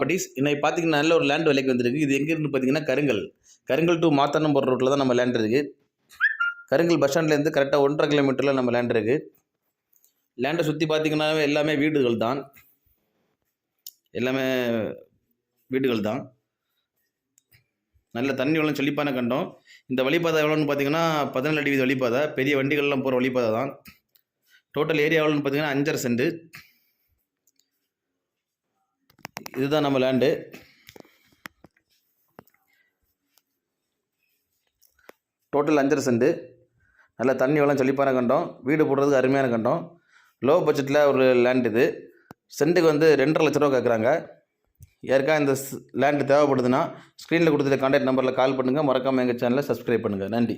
Properties. இன்னைக்கு பார்த்தீங்கன்னா நல்ல ஒரு லேண்ட் விலைக்கு வந்திருக்கு. இது எங்கே இருக்குன்னு பார்த்தீங்கன்னா கருங்கல் டு மாத்தானம் போகிற ரோட்டில் தான் நம்ம லேண்ட் இருக்குது. கருங்கல் பஸ் ஸ்டாண்ட்லேருந்து கரெக்டாக 1.5 கிலோமீட்டரில் நம்ம லேண்ட் இருக்குது. லேண்டை சுற்றி பார்த்தீங்கன்னாவே எல்லாமே வீடுகள் தான். நல்ல தண்ணி வளம் செழிப்பான கண்டம். இந்த வழிபாதை எவ்வளோன்னு பார்த்தீங்கன்னா 17 அடி வீதி வழிபாதை. பெரிய வண்டிகள்லாம் போகிற வழிபாதை தான். டோட்டல் ஏரியா எவ்வளோன்னு பார்த்தீங்கன்னா 5.5 சென்ட். இதுதான் நம்ம லேண்டு. Total 5.5 send. நல்ல தண்ணி வளம் செழிப்பான கண்டம். வீடு போடுறதுக்கு அருமையான கண்டம். லோ பட்ஜெட்டில் ஒரு லேண்ட் இது. சென்ட்டுக்கு வந்து 2.5 லட்ச ரூபா கேட்குறாங்க. யாருக்கா இந்த லேண்டு தேவைப்படுதுன்னா ஸ்க்ரீனில் கொடுத்துருக்க கான்டாக்ட் நம்பரில் கால் பண்ணுங்கள். மறக்காமல் எங்கள் சேனலை சப்ஸ்கிரைப் பண்ணுங்கள். நன்றி.